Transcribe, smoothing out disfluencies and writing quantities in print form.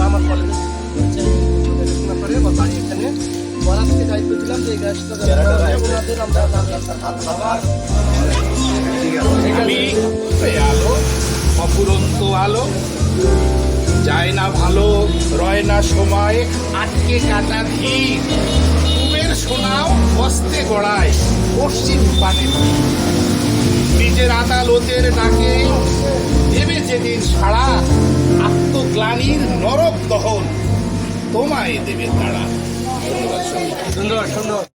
আমার কলেজে পড়াশোনা করে আমার বাড়ি এখানে পড়াতে দায়িত্ব দিলাম যে এই গ্যাসটা ওনাদের আমরা আমি আলো অপুরন্ত আলো যায় না ভালো রয় না সময় আটকে কাটা ধীর কুবের শোনাও বস্তে গড়ায় পশ্চিম পানে নিজের আদালতের ডাকে দেবে যেদিন সাড়া আত্মগ্লানির নরক দহন তোমায় দেবে তারা। সুন্দর সুন্দর।